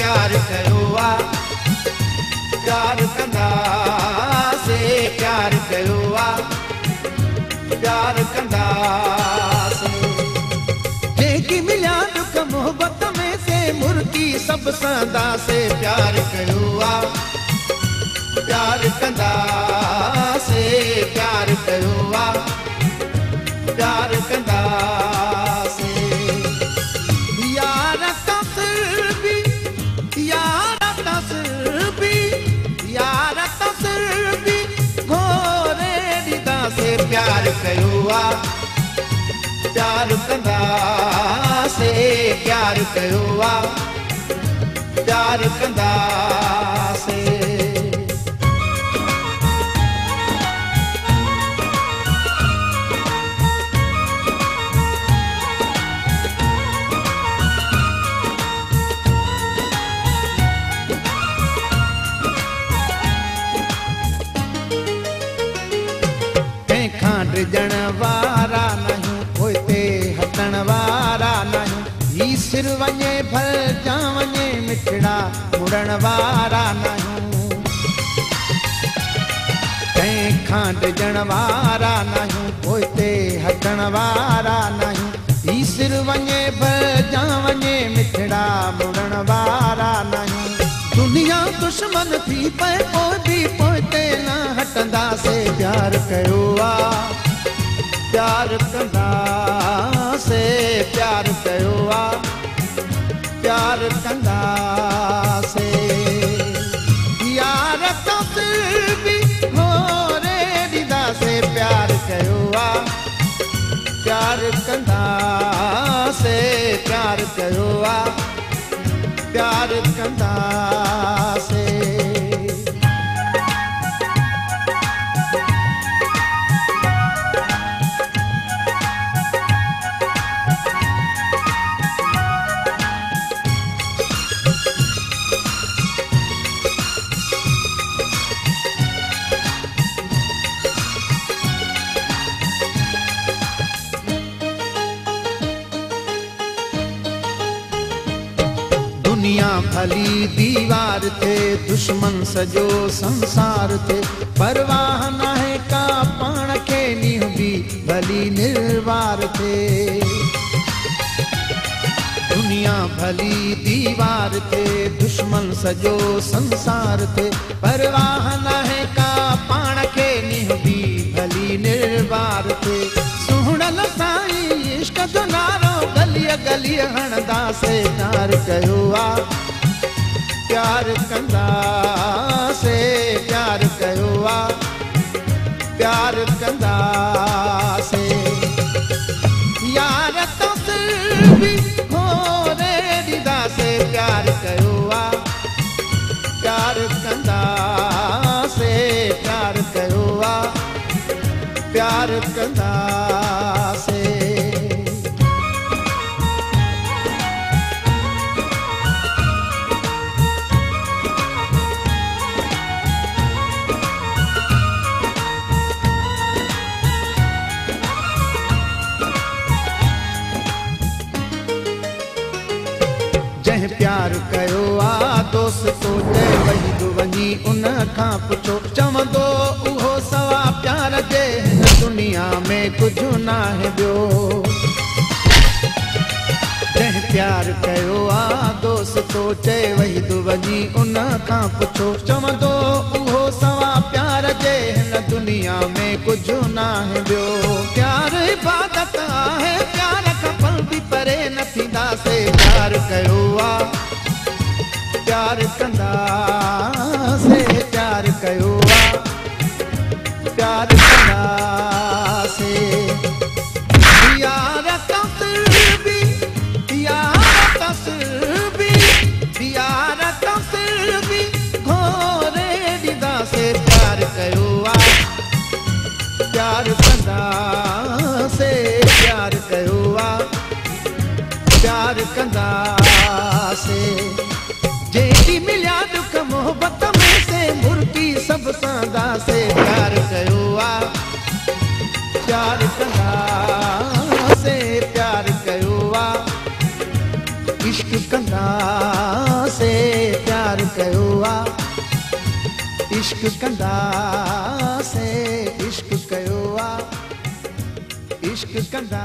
प्यार कयो आ, प्यार कंदा से प्यार कयो आ, प्यार कंदा से। जेकी मिलिया दुख मोहब्बत में से मुर्की सब संदा से प्यार कयो आ, प्यार कंदा से प्यार कयो आ, प्यार कंदा से। यार तस्बी यार तस्बी यार तस्बी घोरे ॾींदा से प्यार कयो आ, प्यार कंदा से प्यार कयो आ, प्यार कंदा से। ॾिजण वारा नहीं पोइते हटण वारा नहीं, ही सिर वञे भलजा वञे मिठड़ा मुड़ण वारा नहीं। कंहिंखां ॾिजण वारा नहीं पोइते हटण वारा नहीं, ही सिर वञे भलजा वञे मिठड़ा मुड़ण वारा नहीं। दुनिया दुश्मन थी पए पोइ बि पोइते न हटंदा से प्यार कयो आ, प्यार कंदा से प्यार कयो आ, प्यार कंदा से। यार तस्बी घोरे ॾींदा से प्यार कयो आ, प्यार कंदा से प्यार कयो आ, प्यार कंदा से। दुनिया भली दीवार थे दुश्मन सजो संसार थे, परवाह नाहे का पाण खे नींह भी भली निर्वार थे। दुनिया भली दीवार थे दुश्मन सजो संसार थे, परवाह नाहे का पाण खे नींह भी भली निर्वार थे। सुहणल साईं इश्क जो नारो गलिय गलिय हणदा से प्यार कयो आ, प्यार कंदा से प्यार कयो आ, प्यार कंदा से। यार तस्बी घोरे ॾींदा से प्यार कयो आ, प्यार कंदा से प्यार कयो आ, प्यार कंदा से। जंहिं प्यार कयो आ दोस्तो जंहिं वही वञी उन खां पुछो, चवंदो उहो सवा प्यार जे हिन दुनिया में कुझु नाहे ॿियो। जंहिं प्यार कयो आ दोस्तो जंहिं वही वञी उन खां पुछो, चवंदो उहो सवा प्यार जे हिन दुनिया में कुझु नाहे ॿियो। प्यार इबादत आहे, प्यार खां पल बि परे न थींदा से प्यार कयो आ, प्यार कंदा से प्यार कयो आ, प्यार कंदा से। यार तस्बी यार तस्बी यार तस्बी घोरे ॾींदा से प्यार कयो आ, प्यार कंदा से प्यार कयो आ, प्यार कंदा से। जेकी मिलिया दुख मोहब्बत में से मुर्की सब सांदा से प्यार कयो आ, प्यार कंदा से प्यार कयो आ, इश्क कंदा से इश्क कंदासे इश्क कयो आ इश्क कंदा